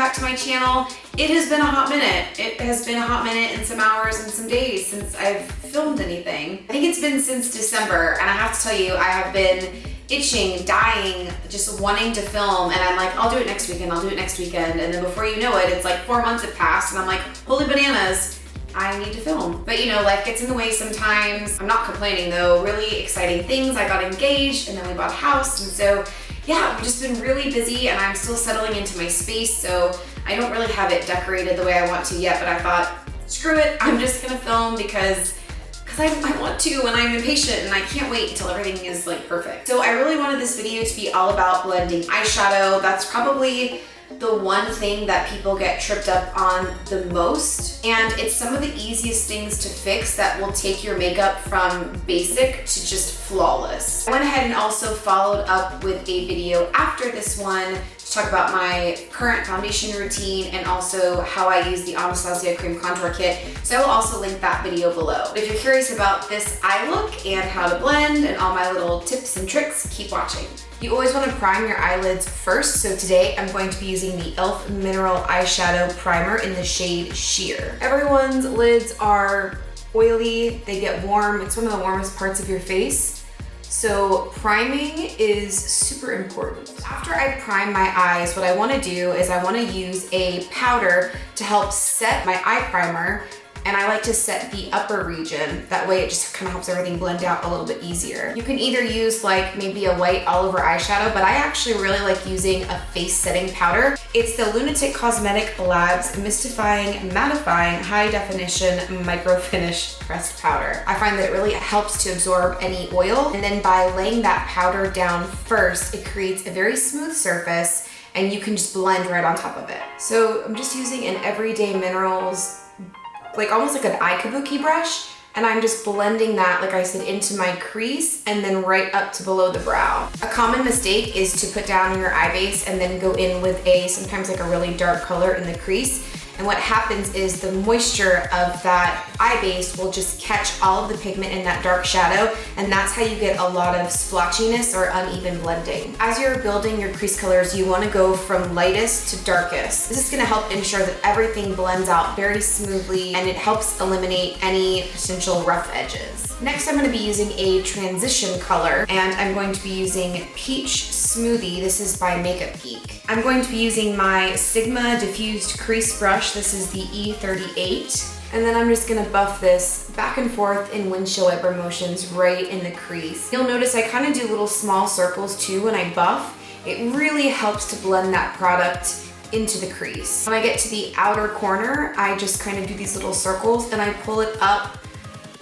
back to my channel. It has been a hot minute. It has been a hot minute and some hours and some days since I've filmed anything. I think it's been since December, and I have to tell you, I have been itching, dying, just wanting to film, and I'm like, I'll do it next weekend, I'll do it next weekend, and then before you know it, it's like 4 months have passed, and I'm like, holy bananas, I need to film. But you know, life gets in the way sometimes. I'm not complaining though, really exciting things. I got engaged, and then we bought a house, and so yeah, I've just been really busy, and I'm still settling into my space, so I don't really have it decorated the way I want to yet, but I thought, screw it, I'm just gonna film because I want to, and I'm impatient, and I can't wait until everything is like perfect. So I really wanted this video to be all about blending eyeshadow. That's probably the one thing that people get tripped up on the most, and it's some of the easiest things to fix that will take your makeup from basic to just flawless. I went ahead and also followed up with a video after this one to talk about my current foundation routine and also how I use the Anastasia Cream Contour Kit. So I will also link that video below. But if you're curious about this eye look and how to blend and all my little tips and tricks, keep watching. You always want to prime your eyelids first, so today I'm going to be using the e.l.f. Mineral Eyeshadow Primer in the shade Sheer. Everyone's lids are oily, they get warm, it's one of the warmest parts of your face. So priming is super important. After I prime my eyes, what I want to do is I want to use a powder to help set my eye primer, and I like to set the upper region. That way it just kind of helps everything blend out a little bit easier. You can either use like maybe a white all over eyeshadow, but I actually really like using a face setting powder. It's the Lunatick Cosmetic Labs Mystifying Mattifying High Definition Micro Finish Pressed Powder. I find that it really helps to absorb any oil, and then by laying that powder down first, it creates a very smooth surface and you can just blend right on top of it. So I'm just using an Everyday Minerals, like almost like an eye kabuki brush, and I'm just blending that, like I said, into my crease and then right up to below the brow. A common mistake is to put down your eye base and then go in with sometimes like a really dark color in the crease. And what happens is the moisture of that eye base will just catch all of the pigment in that dark shadow, and that's how you get a lot of splotchiness or uneven blending. As you're building your crease colors, you want to go from lightest to darkest. This is going to help ensure that everything blends out very smoothly, and it helps eliminate any potential rough edges. Next, I'm going to be using a transition color, and I'm going to be using Peach Smoothie. This is by MakeupGeek. I'm going to be using my Sigma Diffused Crease Brush. This is the E38. And then I'm just gonna buff this back and forth in windshield wiper motions right in the crease. You'll notice I kind of do little small circles too when I buff. It really helps to blend that product into the crease. When I get to the outer corner, I just kind of do these little circles and I pull it up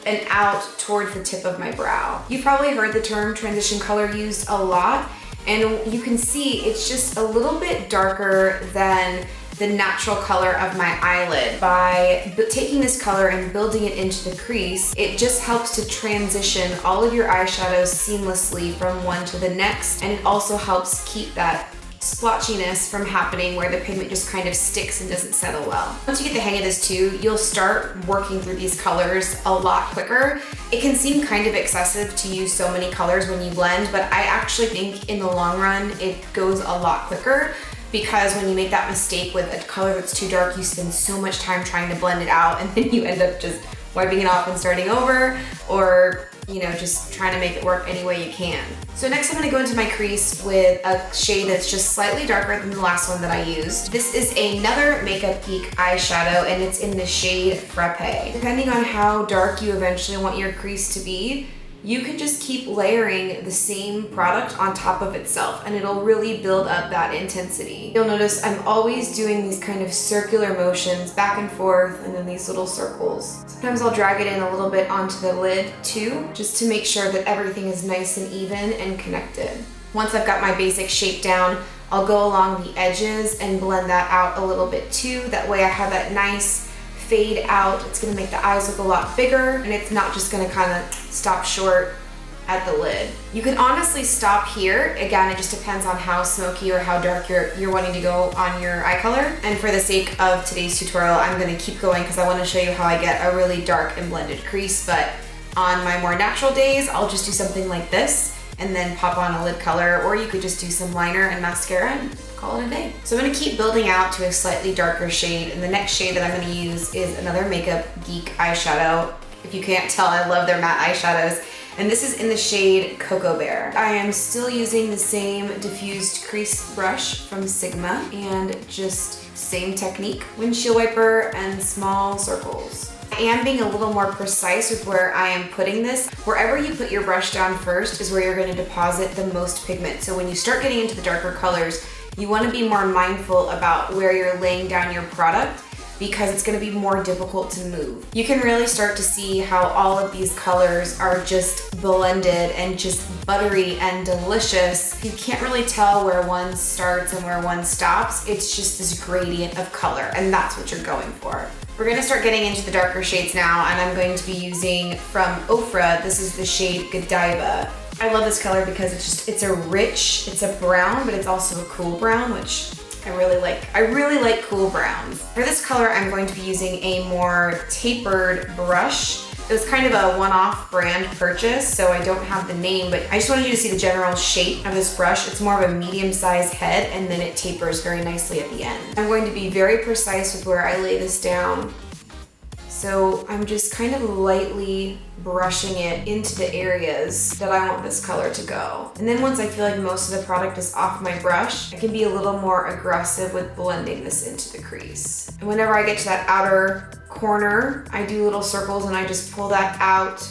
and out towards the tip of my brow. You've probably heard the term transition color used a lot, and you can see it's just a little bit darker than the natural color of my eyelid. By taking this color and building it into the crease, it just helps to transition all of your eyeshadows seamlessly from one to the next, and it also helps keep that splotchiness from happening where the pigment just kind of sticks and doesn't settle well. Once you get the hang of this too, you'll start working through these colors a lot quicker. It can seem kind of excessive to use so many colors when you blend, but I actually think in the long run, it goes a lot quicker, because when you make that mistake with a color that's too dark, you spend so much time trying to blend it out, and then you end up just wiping it off and starting over, or you know, just trying to make it work any way you can. So next I'm gonna go into my crease with a shade that's just slightly darker than the last one that I used. This is another MakeupGeek eyeshadow, and it's in the shade Frappe. Depending on how dark you eventually want your crease to be, you can just keep layering the same product on top of itself, and it'll really build up that intensity. You'll notice I'm always doing these kind of circular motions back and forth, and then these little circles. Sometimes I'll drag it in a little bit onto the lid too, just to make sure that everything is nice and even and connected. Once I've got my basic shape down, I'll go along the edges and blend that out a little bit too. That way I have that nice fade out. It's gonna make the eyes look a lot bigger, and it's not just gonna kind of stop short at the lid. You can honestly stop here. Again, it just depends on how smoky or how dark you're wanting to go on your eye color. And for the sake of today's tutorial, I'm gonna keep going because I wanna show you how I get a really dark and blended crease, but on my more natural days, I'll just do something like this and then pop on a lid color, or you could just do some liner and mascara. call it a day. So I'm gonna keep building out to a slightly darker shade, and the next shade that I'm gonna use is another MakeupGeek eyeshadow. If you can't tell, I love their matte eyeshadows. And this is in the shade Coco Bear. I am still using the same diffused crease brush from Sigma, and just same technique, windshield wiper and small circles. I am being a little more precise with where I am putting this. Wherever you put your brush down first is where you're going to deposit the most pigment. So when you start getting into the darker colors, you want to be more mindful about where you're laying down your product, because it's going to be more difficult to move. You can really start to see how all of these colors are just blended and just buttery and delicious. You can't really tell where one starts and where one stops. It's just this gradient of color, and that's what you're going for. We're going to start getting into the darker shades now, and I'm going to be using from Ofra. This is the shade Godiva. I love this color because it's a brown, but it's also a cool brown, which I really like. I really like cool browns. For this color, I'm going to be using a more tapered brush. It was kind of a one-off brand purchase, so I don't have the name, but I just wanted you to see the general shape of this brush. It's more of a medium-sized head, and then it tapers very nicely at the end. I'm going to be very precise with where I lay this down. So I'm just kind of lightly brushing it into the areas that I want this color to go. And then once I feel like most of the product is off my brush, I can be a little more aggressive with blending this into the crease. And whenever I get to that outer corner, I do little circles and I just pull that out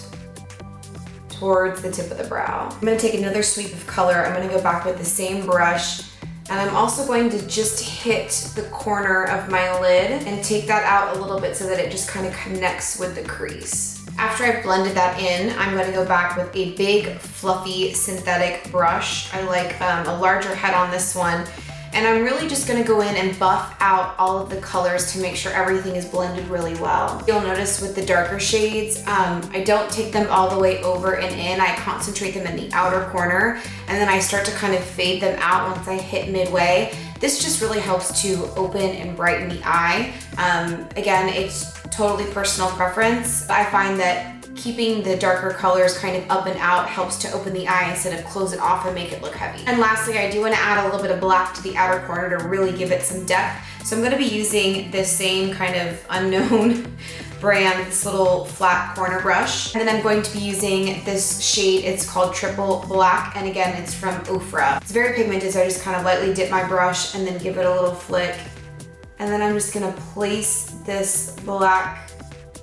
towards the tip of the brow. I'm gonna take another sweep of color. I'm gonna go back with the same brush, and I'm also going to just hit the corner of my lid and take that out a little bit so that it just kind of connects with the crease. After I've blended that in, I'm going to go back with a big, fluffy, synthetic brush. I like a larger head on this one. And I'm really just gonna go in and buff out all of the colors to make sure everything is blended really well. You'll notice with the darker shades, I don't take them all the way over and in. I concentrate them in the outer corner, and then I start to kind of fade them out once I hit midway. This just really helps to open and brighten the eye. Again, it's totally personal preference. I find that keeping the darker colors kind of up and out helps to open the eye instead of close it off and make it look heavy. And lastly, I do want to add a little bit of black to the outer corner to really give it some depth. So I'm going to be using this same kind of unknown brand, this little flat corner brush. And then I'm going to be using this shade. It's called Triple Black, and again, it's from Ofra. It's very pigmented, so I just kind of lightly dip my brush and then give it a little flick. And then I'm just gonna place this black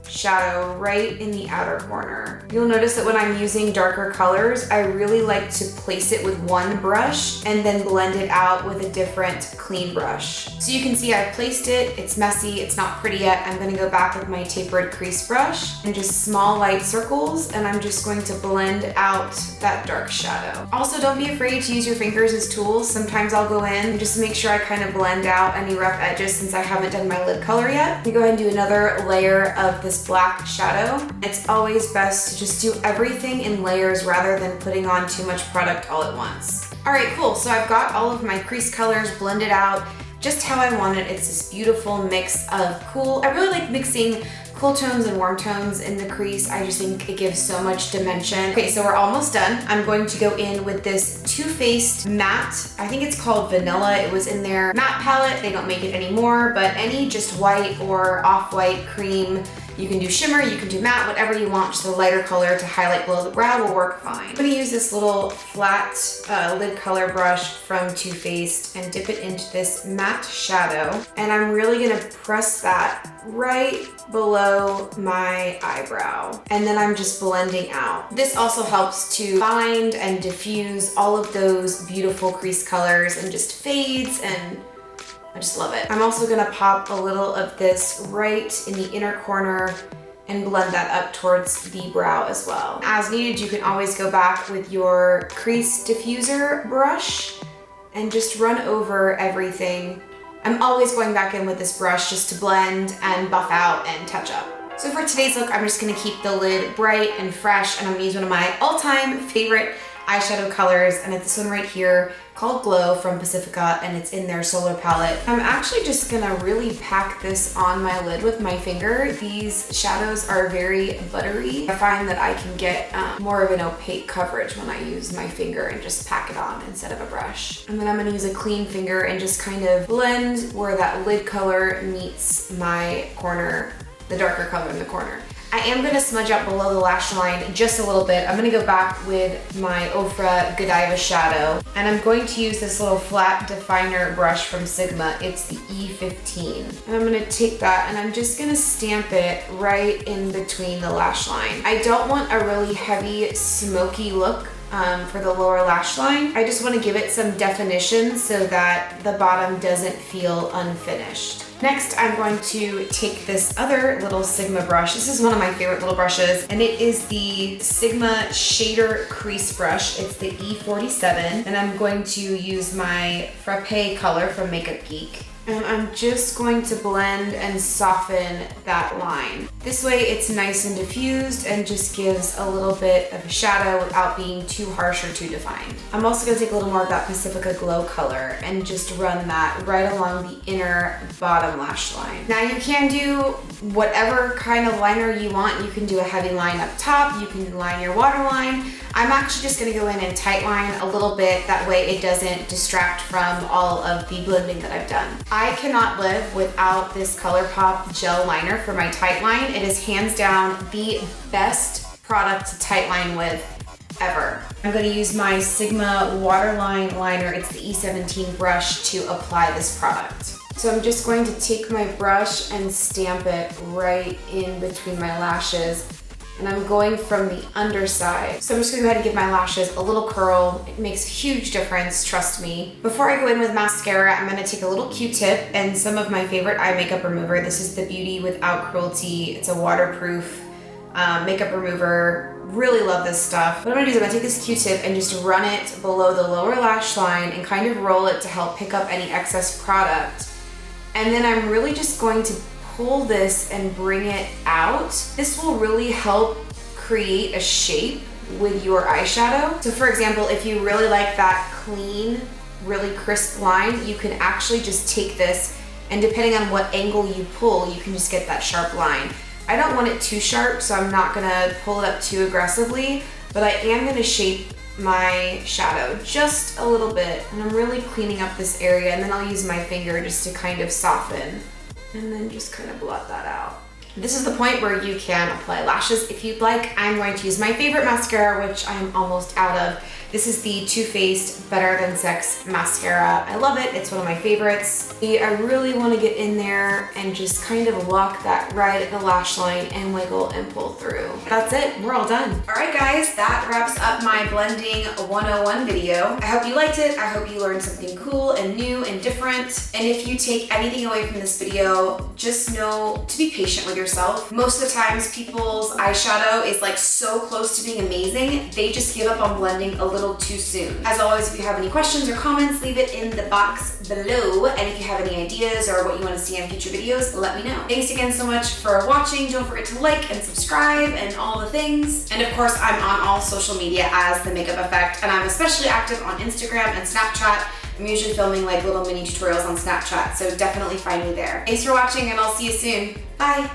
shadow right in the outer corner. You'll notice that when I'm using darker colors, I really like to place it with one brush and then blend it out with a different clean brush. So you can see I've placed it, it's messy, it's not pretty yet. I'm gonna go back with my tapered crease brush and just small light circles, and I'm just going to blend out that dark shadow. Also, don't be afraid to use your fingers as tools. Sometimes I'll go in just to make sure I kind of blend out any rough edges since I haven't done my lid color yet. I'm gonna go ahead and do another layer of this black shadow. It's always best to just do everything in layers rather than putting on too much product all at once. All right, cool. So I've got all of my crease colors blended out just how I want it. It's this beautiful mix of cool. I really like mixing cool tones and warm tones in the crease. I just think it gives so much dimension. Okay, so we're almost done. I'm going to go in with this Too Faced matte. I think it's called Vanilla. It was in their matte palette. They don't make it anymore, but any just white or off-white cream. You can do shimmer, you can do matte, whatever you want. Just a lighter color to highlight below the brow will work fine. I'm gonna use this little flat lid color brush from Too Faced and dip it into this matte shadow. And I'm really gonna press that right below my eyebrow. And then I'm just blending out. This also helps to find and diffuse all of those beautiful crease colors and just fades, and I just love it. I'm also gonna pop a little of this right in the inner corner and blend that up towards the brow as well. As needed, you can always go back with your crease diffuser brush and just run over everything. I'm always going back in with this brush just to blend and buff out and touch up. So for today's look, I'm just gonna keep the lid bright and fresh, and I'm gonna use one of my all-time favorite eyeshadow colors, and it's this one right here, called Glow from Pacifica, and it's in their Solar palette. I'm actually just gonna really pack this on my lid with my finger. These shadows are very buttery. I find that I can get more of an opaque coverage when I use my finger and just pack it on instead of a brush. And then I'm gonna use a clean finger and just kind of blend where that lid color meets my corner, the darker color in the corner. I am gonna smudge up below the lash line just a little bit. I'm gonna go back with my Ofra Godiva shadow, and I'm going to use this little flat definer brush from Sigma. It's the E15. And I'm gonna take that and I'm just gonna stamp it right in between the lash line. I don't want a really heavy, smoky look for the lower lash line. I just wanna give it some definition so that the bottom doesn't feel unfinished. Next, I'm going to take this other little Sigma brush. This is one of my favorite little brushes, and it is the Sigma Shader Crease brush. It's the E47, and I'm going to use my Frappe color from MakeupGeek. And I'm just going to blend and soften that line. This way it's nice and diffused and just gives a little bit of a shadow without being too harsh or too defined. I'm also gonna take a little more of that Pacifica Glow color and just run that right along the inner bottom lash line. Now you can do whatever kind of liner you want. You can do a heavy line up top, you can line your waterline. I'm actually just gonna go in and tight line a little bit, that way it doesn't distract from all of the blending that I've done. I cannot live without this ColourPop gel liner for my tight line. It is hands down the best product to tight line with ever. I'm gonna use my Sigma Waterline Liner, it's the E17 brush, to apply this product. So I'm just going to take my brush and stamp it right in between my lashes. And I'm going from the underside. So I'm just gonna go ahead and give my lashes a little curl. It makes a huge difference, trust me. Before I go in with mascara, I'm gonna take a little Q-tip and some of my favorite eye makeup remover. This is the Beauty Without Cruelty. It's a waterproof makeup remover. Really love this stuff. What I'm gonna do is I'm gonna take this Q-tip and just run it below the lower lash line and kind of roll it to help pick up any excess product. And then I'm really just going to pull this and bring it out. This will really help create a shape with your eyeshadow. So for example, if you really like that clean, really crisp line, you can actually just take this, and depending on what angle you pull, you can just get that sharp line. I don't want it too sharp, so I'm not gonna pull it up too aggressively, but I am gonna shape my shadow just a little bit, and I'm really cleaning up this area, and then I'll use my finger just to kind of soften, and then just kind of blot that out. This is the point where you can apply lashes if you'd like. I'm going to use my favorite mascara, which I am almost out of. This is the Too Faced Better Than Sex mascara. I love it, it's one of my favorites. I really wanna get in there and just kind of lock that right at the lash line and wiggle and pull through. That's it, we're all done. All right guys, that wraps up my blending 101 video. I hope you liked it, I hope you learned something cool and new and different. And if you take anything away from this video, just know to be patient with yourself. Most of the times people's eyeshadow is like so close to being amazing, they just give up on blending a little too soon. As always, if you have any questions or comments, leave it in the box below. And if you have any ideas or what you want to see in future videos, let me know. Thanks again so much for watching. Don't forget to like and subscribe and all the things. And of course, I'm on all social media as The Makeup Effect, and I'm especially active on Instagram and Snapchat. I'm usually filming like little mini tutorials on Snapchat, so definitely find me there. Thanks for watching, and I'll see you soon. Bye.